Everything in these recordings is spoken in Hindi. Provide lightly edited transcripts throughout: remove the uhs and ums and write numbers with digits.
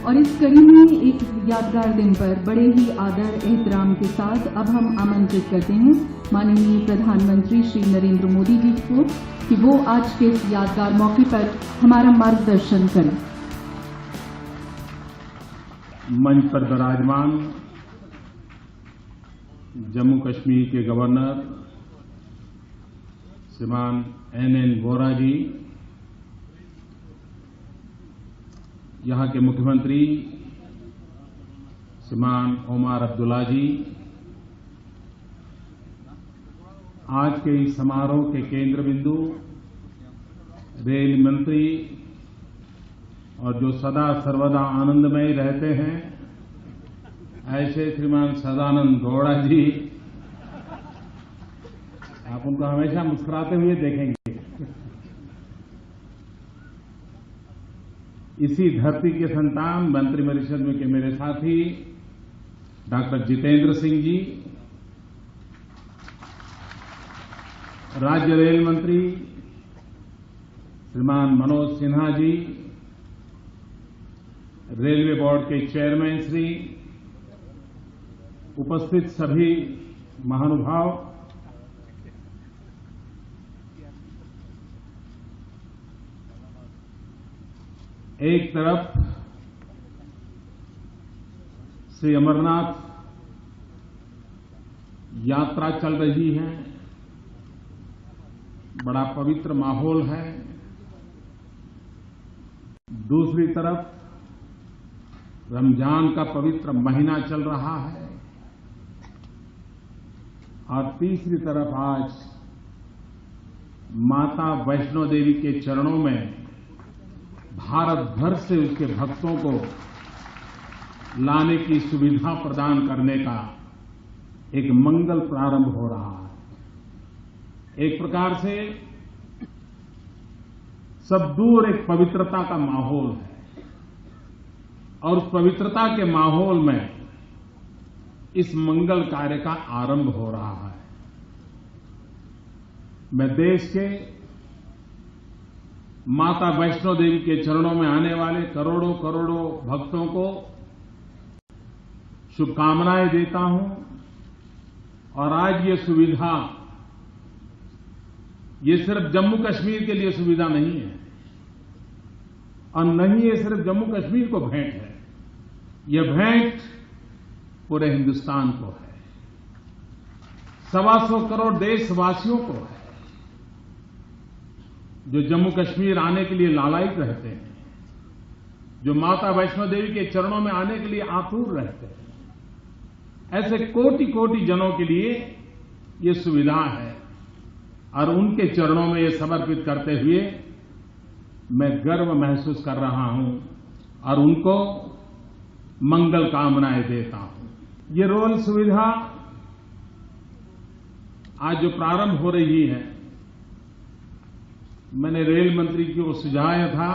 और इस कड़ी में एक यादगार दिन पर बड़े ही आदर एहतराम के साथ अब हम आमंत्रित करते हैं माननीय प्रधानमंत्री श्री नरेंद्र मोदी जी को कि वो आज के इस यादगार मौके पर हमारा मार्गदर्शन करें। मंच पर विराजमान जम्मू कश्मीर के गवर्नर श्रीमान NN वोरा जी, यहां के मुख्यमंत्री श्रीमान ओमर अब्दुल्ला जी, आज के इस समारोह के केंद्र बिंदु रेल मंत्री और जो सदा सर्वदा आनंदमय रहते हैं ऐसे श्रीमान सदानंद गौड़ा जी, आप उनको हमेशा मुस्कुराते हुए देखेंगे। इसी धरती के संतान मंत्रिपरिषद में के मेरे साथी डॉक्टर जितेंद्र सिंह जी, राज्य रेल मंत्री श्रीमान मनोज सिन्हा जी, रेलवे बोर्ड के चेयरमैन श्री, उपस्थित सभी महानुभाव, एक तरफ श्री अमरनाथ यात्रा चल रही है, बड़ा पवित्र माहौल है। दूसरी तरफ रमजान का पवित्र महीना चल रहा है और तीसरी तरफ आज माता वैष्णो देवी के चरणों में भारत भर से उसके भक्तों को लाने की सुविधा प्रदान करने का एक मंगल प्रारंभ हो रहा है। एक प्रकार से सब दूर एक पवित्रता का माहौल है और उस पवित्रता के माहौल में इस मंगल कार्य का आरंभ हो रहा है। मैं देश के माता वैष्णो देवी के चरणों में आने वाले करोड़ों करोड़ों भक्तों को शुभकामनाएं देता हूं और आज ये सुविधा ये सिर्फ जम्मू कश्मीर के लिए सुविधा नहीं है और नहीं ये सिर्फ जम्मू कश्मीर को भेंट है, यह भेंट पूरे हिंदुस्तान को है, 125 करोड़ देशवासियों को है जो जम्मू कश्मीर आने के लिए लालायित रहते हैं, जो माता वैष्णो देवी के चरणों में आने के लिए आतुर रहते हैं। ऐसे कोटि कोटि जनों के लिए ये सुविधा है और उनके चरणों में ये समर्पित करते हुए मैं गर्व महसूस कर रहा हूं और उनको मंगल कामनाएं देता हूं। ये रोल सुविधा आज जो प्रारंभ हो रही है, मैंने रेल मंत्री को सुझाया था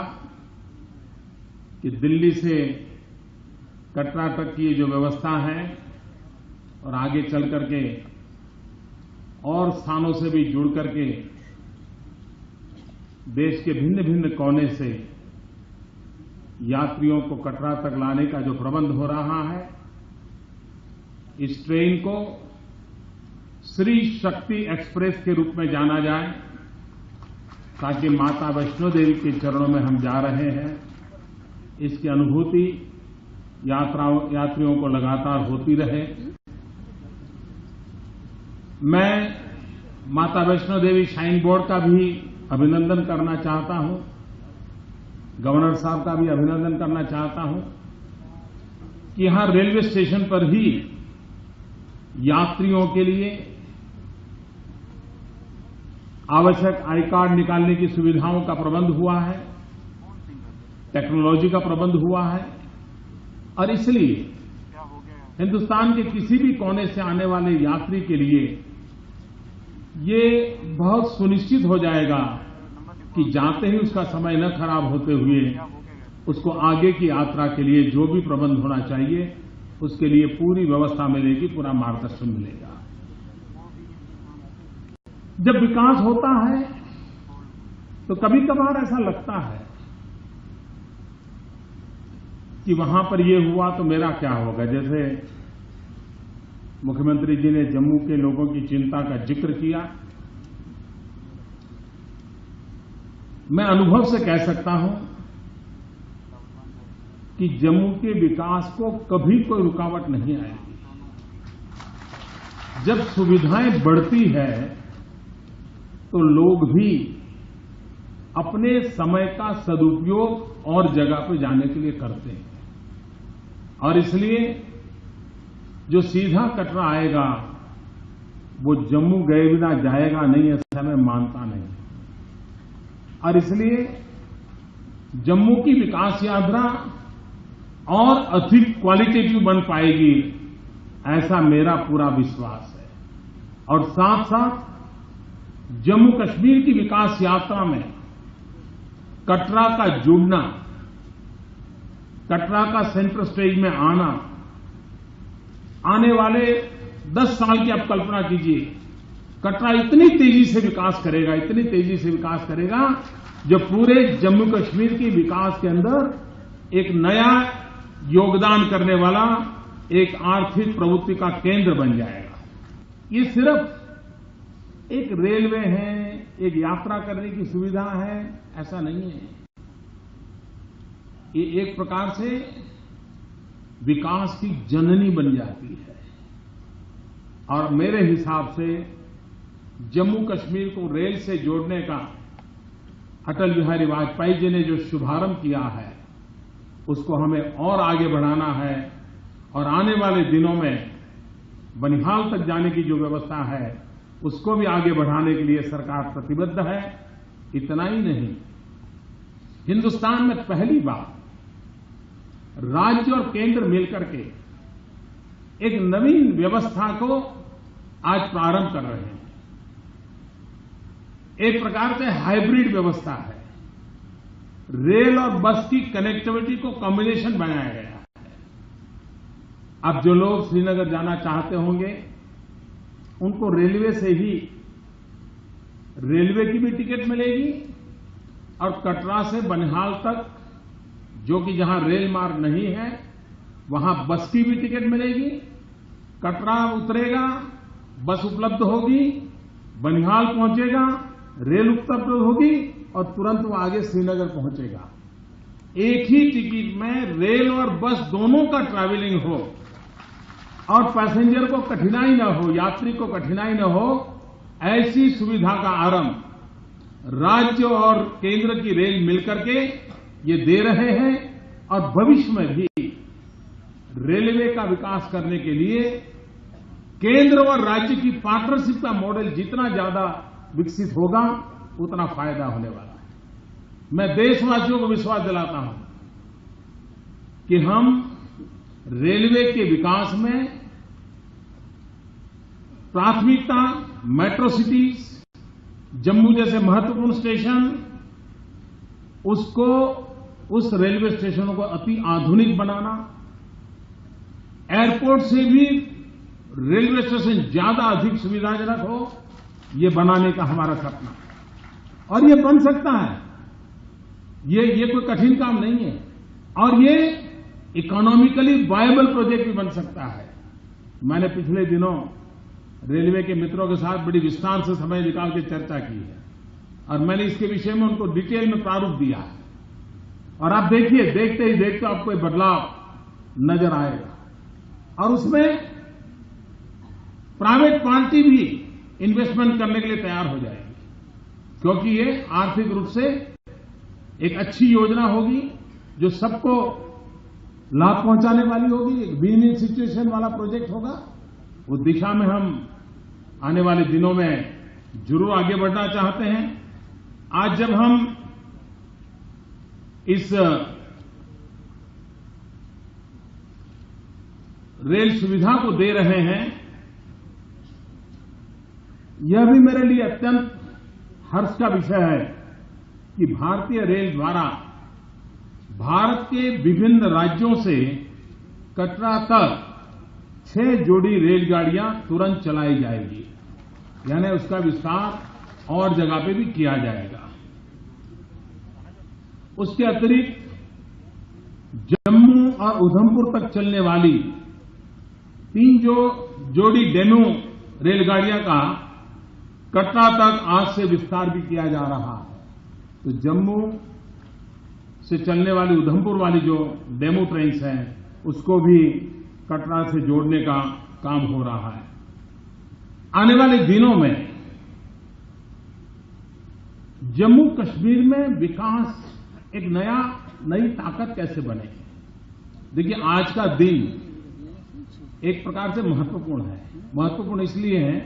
कि दिल्ली से कटरा तक की जो व्यवस्था है और आगे चल करके और स्थानों से भी जुड़ करके देश के भिन्न भिन्न कोने से यात्रियों को कटरा तक लाने का जो प्रबंध हो रहा है, इस ट्रेन को श्री शक्ति एक्सप्रेस के रूप में जाना जाए ताकि माता वैष्णो देवी के चरणों में हम जा रहे हैं, इसकी अनुभूति यात्रियों को लगातार होती रहे। मैं माता वैष्णो देवी श्राइन बोर्ड का भी अभिनंदन करना चाहता हूं, गवर्नर साहब का भी अभिनंदन करना चाहता हूं कि यहां रेलवे स्टेशन पर ही यात्रियों के लिए आवश्यक आई कार्ड निकालने की सुविधाओं का प्रबंध हुआ है, टेक्नोलॉजी का प्रबंध हुआ है और इसलिए हिंदुस्तान के किसी भी कोने से आने वाले यात्री के लिए ये बहुत सुनिश्चित हो जाएगा कि जाते ही उसका समय न खराब होते हुए उसको आगे की यात्रा के लिए जो भी प्रबंध होना चाहिए उसके लिए पूरी व्यवस्था मिलेगी, पूरा मार्गदर्शन मिलेगा। जब विकास होता है तो कभी कभार ऐसा लगता है कि वहां पर ये हुआ तो मेरा क्या होगा। जैसे मुख्यमंत्री जी ने जम्मू के लोगों की चिंता का जिक्र किया, मैं अनुभव से कह सकता हूं कि जम्मू के विकास को कभी कोई रुकावट नहीं आएगी। जब सुविधाएं बढ़ती है तो लोग भी अपने समय का सदुपयोग और जगह पर जाने के लिए करते हैं, और इसलिए जो सीधा कटरा आएगा वो जम्मू गए बिना जाएगा नहीं, ऐसा मैं मानता नहीं। और इसलिए जम्मू की विकास यात्रा और अधिक क्वालिटेटिव बन पाएगी, ऐसा मेरा पूरा विश्वास है। और साथ साथ जम्मू कश्मीर की विकास यात्रा में कटरा का जुड़ना, कटरा का सेंटर स्टेज में आना, आने वाले 10 साल की आप कल्पना कीजिए, कटरा इतनी तेजी से विकास करेगा, इतनी तेजी से विकास करेगा, जो पूरे जम्मू कश्मीर की विकास के अंदर एक नया योगदान करने वाला एक आर्थिक प्रवृत्ति का केंद्र बन जाएगा। ये सिर्फ एक रेलवे है, एक यात्रा करने की सुविधा है, ऐसा नहीं है। ये एक प्रकार से विकास की जननी बन जाती है। और मेरे हिसाब से जम्मू कश्मीर को रेल से जोड़ने का अटल बिहारी वाजपेयी जी ने जो शुभारंभ किया है, उसको हमें और आगे बढ़ाना है। और आने वाले दिनों में बनिहाल तक जाने की जो व्यवस्था है, उसको भी आगे बढ़ाने के लिए सरकार प्रतिबद्ध है। इतना ही नहीं, हिंदुस्तान में पहली बार राज्य और केंद्र मिलकर के एक नवीन व्यवस्था को आज प्रारंभ कर रहे हैं। एक प्रकार से हाइब्रिड व्यवस्था है। रेल और बस की कनेक्टिविटी को कॉम्बिनेशन बनाया गया है। अब जो लोग श्रीनगर जाना चाहते होंगे, उनको रेलवे से ही रेलवे की भी टिकट मिलेगी, और कटरा से बनिहाल तक, जो कि जहां रेल मार्ग नहीं है, वहां बस की भी टिकट मिलेगी। कटरा उतरेगा, बस उपलब्ध होगी, बनिहाल पहुंचेगा, रेल उपलब्ध होगी, और तुरंत वो आगे श्रीनगर पहुंचेगा। एक ही टिकट में रेल और बस दोनों का ट्रैवलिंग हो, और पैसेंजर को कठिनाई न हो, यात्री को कठिनाई न हो, ऐसी सुविधा का आरंभ राज्य और केंद्र की रेल मिलकर के ये दे रहे हैं। और भविष्य में भी रेलवे का विकास करने के लिए केंद्र और राज्य की पार्टनरशिप का मॉडल जितना ज्यादा विकसित होगा, उतना फायदा होने वाला है। मैं देशवासियों को विश्वास दिलाता हूं कि हम रेलवे के विकास में प्राथमिकता मेट्रो सिटीज, जम्मू जैसे महत्वपूर्ण स्टेशन, उसको, उस रेलवे स्टेशनों को अति आधुनिक बनाना, एयरपोर्ट से भी रेलवे स्टेशन ज्यादा अधिक सुविधाजनक हो, ये बनाने का हमारा सपना है। और ये बन सकता है, ये कोई कठिन काम नहीं है, और ये इकोनॉमिकली वायबल प्रोजेक्ट भी बन सकता है। मैंने पिछले दिनों रेलवे के मित्रों के साथ बड़ी विस्तार से समय निकाल के चर्चा की है, और मैंने इसके विषय में उनको डिटेल में प्रारूप दिया है। और आप देखिए, देखते ही देखते आपको एक बदलाव नजर आएगा, और उसमें प्राइवेट पार्टी भी इन्वेस्टमेंट करने के लिए तैयार हो जाएगी, क्योंकि ये आर्थिक रूप से एक अच्छी योजना होगी, जो सबको लाभ पहुंचाने वाली होगी, एक विन विन सिचुएशन वाला प्रोजेक्ट होगा। उस दिशा में हम आने वाले दिनों में जरूर आगे बढ़ना चाहते हैं। आज जब हम इस रेल सुविधा को दे रहे हैं, यह भी मेरे लिए अत्यंत हर्ष का विषय है कि भारतीय रेल द्वारा भारत के विभिन्न राज्यों से कटरा तक 6 जोड़ी रेलगाड़ियां तुरंत चलाई जाएगी, यानी उसका विस्तार और जगह पे भी किया जाएगा। उसके अतिरिक्त जम्मू और उधमपुर तक चलने वाली 3 जोड़ी डेमू रेलगाड़ियां का कटरा तक आज से विस्तार भी किया जा रहा है। तो जम्मू से चलने वाली उधमपुर वाली जो डेमू ट्रेन्स हैं उसको भी कटरा से जोड़ने का काम हो रहा है। आने वाले दिनों में जम्मू कश्मीर में विकास एक नई ताकत कैसे बने। देखिए, आज का दिन एक प्रकार से महत्वपूर्ण है। महत्वपूर्ण इसलिए है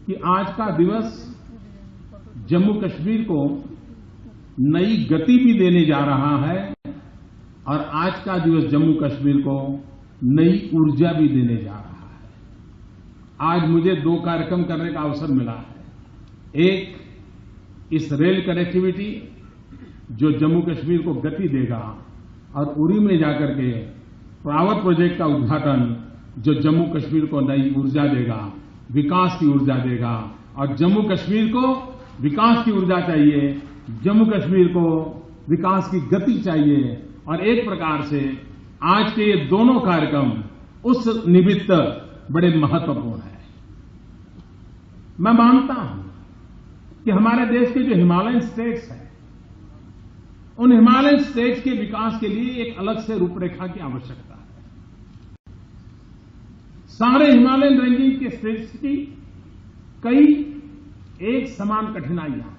कि आज का दिवस जम्मू कश्मीर को नई गति भी देने जा रहा है और आज का दिवस जम्मू कश्मीर को नई ऊर्जा भी देने जा रहा है। आज मुझे 2 कार्यक्रम करने का अवसर मिला है। एक, इस रेल कनेक्टिविटी जो जम्मू कश्मीर को गति देगा और उरी में जाकर के पावर प्रोजेक्ट का उद्घाटन जो जम्मू कश्मीर को नई ऊर्जा देगा, विकास की ऊर्जा देगा। और जम्मू कश्मीर को विकास की ऊर्जा चाहिए, जम्मू कश्मीर को विकास की गति चाहिए। और एक प्रकार से आज के ये दोनों कार्यक्रम उस निमित्त बड़े महत्वपूर्ण हैं। मैं मानता हूं कि हमारे देश के जो हिमालयन स्टेट्स हैं, उन हिमालयन स्टेट्स के विकास के लिए एक अलग से रूपरेखा की आवश्यकता है। सारे हिमालयन रेंजिंग के स्टेट्स की कई एक समान कठिनाइयां,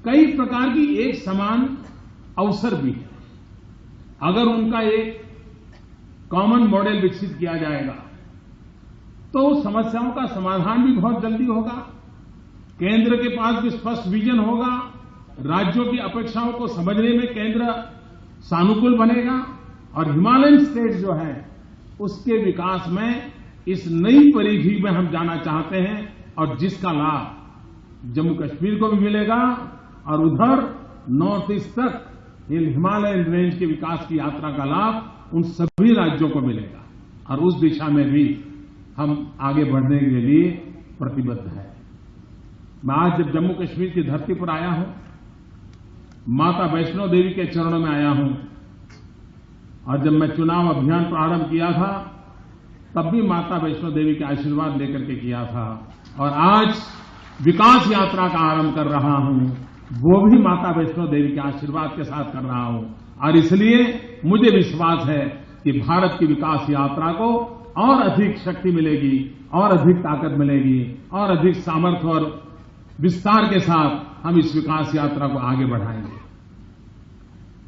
कई प्रकार की एक समान अवसर भी है। अगर उनका एक कॉमन मॉडल विकसित किया जाएगा तो समस्याओं का समाधान भी बहुत जल्दी होगा। केंद्र के पास भी स्पष्ट विजन होगा, राज्यों की अपेक्षाओं को समझने में केंद्र सानुकूल बनेगा और हिमालयन स्टेट्स जो है उसके विकास में इस नई परिधि में हम जाना चाहते हैं और जिसका लाभ जम्मू कश्मीर को भी मिलेगा और उधर नॉर्थ ईस्ट तक हिमालयन रेंज के विकास की यात्रा का लाभ उन सभी राज्यों को मिलेगा। और उस दिशा में भी हम आगे बढ़ने के लिए प्रतिबद्ध हैं। मैं आज जब जम्मू कश्मीर की धरती पर आया हूं, माता वैष्णो देवी के चरणों में आया हूं और जब मैं चुनाव अभियान प्रारंभ किया था तब भी माता वैष्णो देवी के आशीर्वाद लेकर के किया था और आज विकास यात्रा का आरंभ कर रहा हूं, वो भी माता वैष्णो देवी के आशीर्वाद के साथ कर रहा हूं। और इसलिए मुझे विश्वास है कि भारत की विकास यात्रा को और अधिक शक्ति मिलेगी, और अधिक ताकत मिलेगी, और अधिक सामर्थ्य और विस्तार के साथ हम इस विकास यात्रा को आगे बढ़ाएंगे।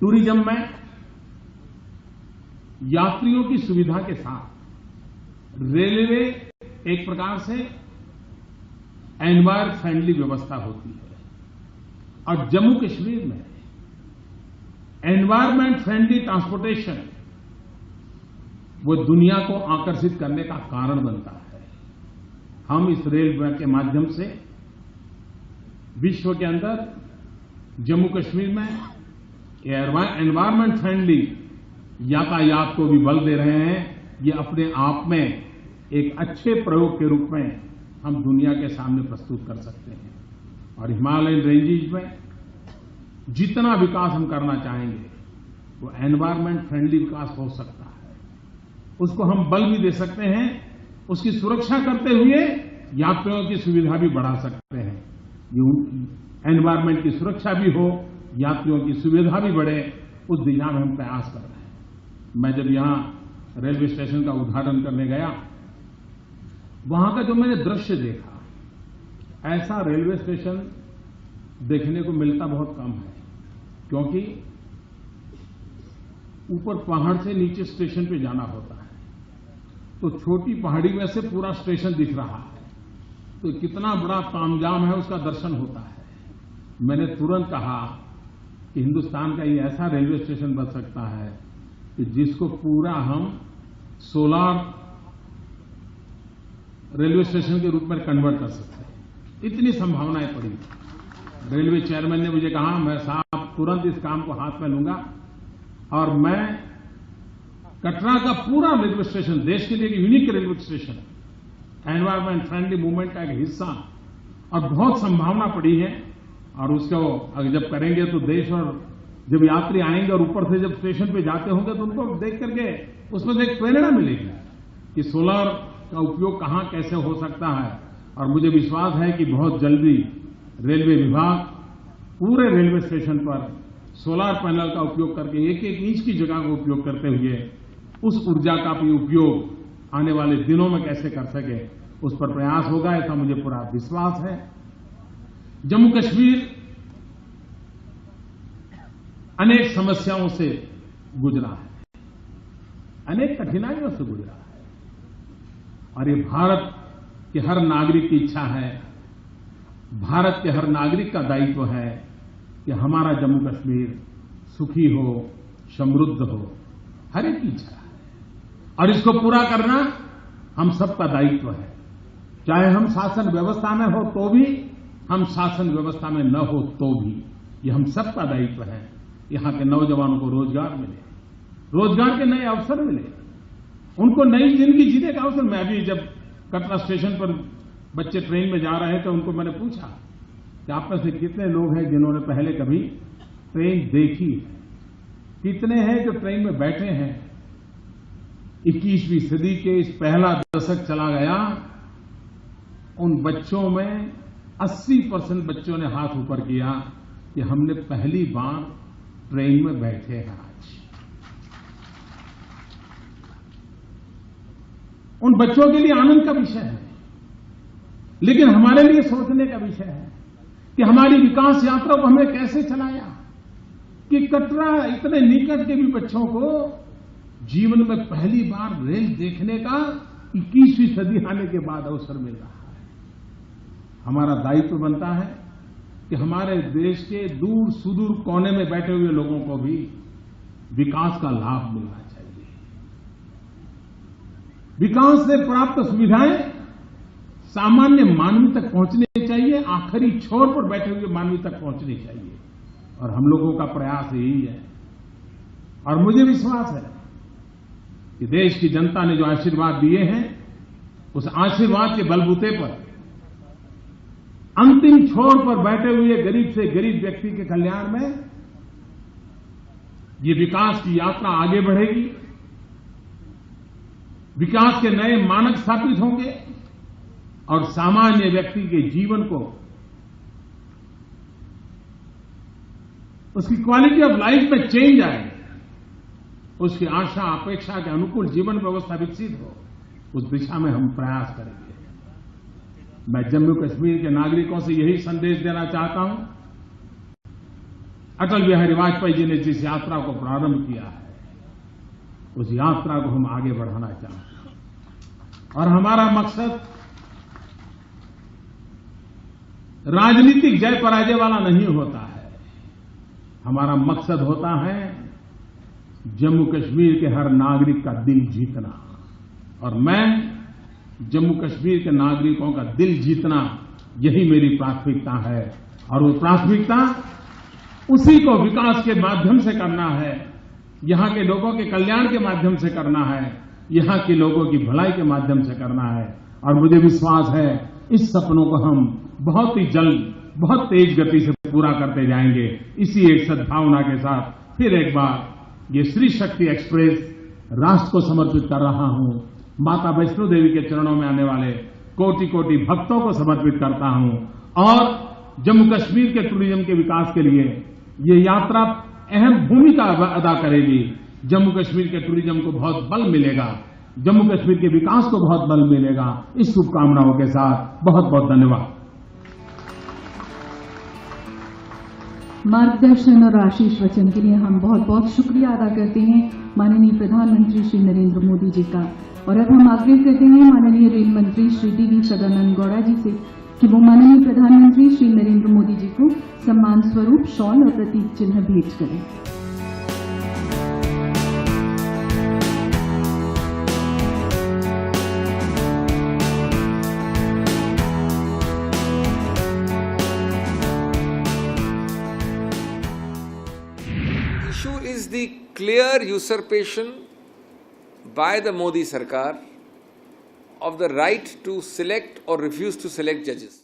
टूरिज्म में यात्रियों की सुविधा के साथ रेलवे एक प्रकार से एनवायरमेंट फ्रेंडली व्यवस्था होती है और जम्मू कश्मीर में एनवायरमेंट फ्रेंडली ट्रांसपोर्टेशन वो दुनिया को आकर्षित करने का कारण बनता है। हम इस रेलवे के माध्यम से विश्व के अंदर जम्मू कश्मीर में एनवायरमेंट फ्रेंडली यातायात को भी बल दे रहे हैं। ये अपने आप में एक अच्छे प्रयोग के रूप में हम दुनिया के सामने प्रस्तुत कर सकते हैं। और हिमालयन रेंजेस में जितना विकास हम करना चाहेंगे वो एनवायरमेंट फ्रेंडली विकास हो सकता है, उसको हम बल भी दे सकते हैं, उसकी सुरक्षा करते हुए यात्रियों की सुविधा भी बढ़ा सकते हैं। एनवायरमेंट की सुरक्षा भी हो, यात्रियों की सुविधा भी बढ़े, उस दिशा में हम प्रयास कर रहे हैं। मैं जब यहां रेलवे स्टेशन का उद्घाटन करने गया, वहां का जो मैंने दृश्य देखा, ऐसा रेलवे स्टेशन देखने को मिलता बहुत कम है, क्योंकि ऊपर पहाड़ से नीचे स्टेशन पे जाना होता है, तो छोटी पहाड़ी में से पूरा स्टेशन दिख रहा है, तो कितना बड़ा तामझाम है उसका दर्शन होता है। मैंने तुरंत कहा कि हिंदुस्तान का ये ऐसा रेलवे स्टेशन बन सकता है कि जिसको पूरा हम सोलर रेलवे स्टेशन के रूप में कन्वर्ट कर सकते हैं। इतनी संभावनाएं पड़ी। रेलवे चेयरमैन ने मुझे कहा, मैं साहब तुरंत इस काम को हाथ में लूंगा और मैं कटरा का पूरा रेलवे स्टेशन, देश के लिए एक unique railway station, environment friendly movement का एक हिस्सा, और बहुत संभावना पड़ी है। और उसको अगर जब करेंगे तो देश और जब यात्री आएंगे और ऊपर से जब स्टेशन पे जाते होंगे तो उनको देख करके उसमें से एक प्रेरणा मिलेगी कि सोलर का उपयोग कहां कैसे हो सकता है। और मुझे विश्वास है कि बहुत जल्दी रेलवे विभाग पूरे रेलवे स्टेशन पर सोलर पैनल का उपयोग करके एक एक इंच की जगह का उपयोग करते हुए उस ऊर्जा का भी उपयोग आने वाले दिनों में कैसे कर सके उस पर प्रयास होगा, ऐसा मुझे पूरा विश्वास है। जम्मू कश्मीर अनेक समस्याओं से गुजरा है, अनेक कठिनाइयों से गुजरा है और ये भारत के हर नागरिक की इच्छा है, भारत के हर नागरिक का दायित्व है कि हमारा जम्मू कश्मीर सुखी हो, समृद्ध हो, हर एक की इच्छा है और इसको पूरा करना हम सबका दायित्व है। चाहे हम शासन व्यवस्था में हो तो भी, हम शासन व्यवस्था में न हो तो भी, ये हम सबका दायित्व है। यहां के नौजवानों को रोजगार मिले, रोजगार के नए अवसर मिले, उनको नई जिंदगी जीने का अवसर। मैं अभी जब कटरा स्टेशन पर बच्चे ट्रेन में जा रहे थे उनको मैंने पूछा कि आप में से कितने लोग हैं जिन्होंने पहले कभी ट्रेन देखी है, कितने हैं जो ट्रेन में बैठे हैं। 21वीं सदी के इस पहला दशक चला गया, उन बच्चों में 80% बच्चों ने हाथ ऊपर किया कि हमने पहली बार ट्रेन में बैठे हैं। आज उन बच्चों के लिए आनंद का विषय है, लेकिन हमारे लिए सोचने का विषय है कि हमारी विकास यात्रा को हमने कैसे चलाया कि कटरा इतने निकट के भी बच्चों को जीवन में पहली बार रेल देखने का 21वीं सदी आने के बाद अवसर मिल रहा है। हमारा दायित्व बनता है कि हमारे देश के दूर सुदूर कोने में बैठे हुए लोगों को भी विकास का लाभ मिलना चाहिए। विकास से प्राप्त सुविधाएं सामान्य मानवी तक पहुंचनी चाहिए, आखिरी छोर पर बैठे हुए मानवी तक पहुंचनी चाहिए और हम लोगों का प्रयास यही है। और मुझे विश्वास है कि देश की जनता ने जो आशीर्वाद दिए हैं, उस आशीर्वाद के बलबूते पर अंतिम छोर पर बैठे हुए गरीब से गरीब व्यक्ति के कल्याण में ये विकास की यात्रा आगे बढ़ेगी, विकास के नए मानक स्थापित होंगे और सामान्य व्यक्ति के जीवन को, उसकी क्वालिटी ऑफ लाइफ में चेंज आए, उसकी आशा अपेक्षा के अनुकूल जीवन व्यवस्था विकसित हो, उस दिशा में हम प्रयास करेंगे। मैं जम्मू कश्मीर के नागरिकों से यही संदेश देना चाहता हूं, अटल बिहारी वाजपेयी जी ने जिस यात्रा को प्रारंभ किया है, उस यात्रा को हम आगे बढ़ाना चाहते हैं और हमारा मकसद राजनीतिक जय पराजय वाला नहीं होता है। हमारा मकसद होता है जम्मू कश्मीर के हर नागरिक का दिल जीतना और मैं जम्मू कश्मीर के नागरिकों का दिल जीतना, यही मेरी प्राथमिकता है और वो प्राथमिकता उसी को विकास के माध्यम से करना है, यहां के लोगों के कल्याण के माध्यम से करना है, यहां के लोगों की भलाई के माध्यम से करना है। और मुझे विश्वास है इस सपनों को हम बहुत ही जल्द, बहुत तेज गति से पूरा करते जाएंगे। इसी एक सद्भावना के साथ फिर एक बार ये श्री शक्ति एक्सप्रेस राष्ट्र को समर्पित कर रहा हूं। माता वैष्णो देवी के चरणों में आने वाले कोटि कोटि भक्तों को समर्पित करता हूं और जम्मू कश्मीर के टूरिज्म के विकास के लिए ये यात्रा अहम भूमिका अदा करेगी। जम्मू कश्मीर के टूरिज्म को बहुत बल मिलेगा, जम्मू कश्मीर के विकास को बहुत बल मिलेगा। इस शुभकामनाओं के साथ बहुत बहुत धन्यवाद। मार्गदर्शन और आशीष वचन के लिए हम बहुत बहुत शुक्रिया अदा करते हैं माननीय प्रधानमंत्री श्री नरेंद्र मोदी जी का। और अब हम आग्रह करते हैं माननीय रेल मंत्री श्री डी.वी. सदानंद गौड़ा जी से कि वो माननीय प्रधानमंत्री श्री नरेंद्र मोदी जी को सम्मान स्वरूप शॉल और प्रतीक चिन्ह भेंट करें। Issue is the clear usurpation by the Modi Sarkar of the right to select or refuse to select judges.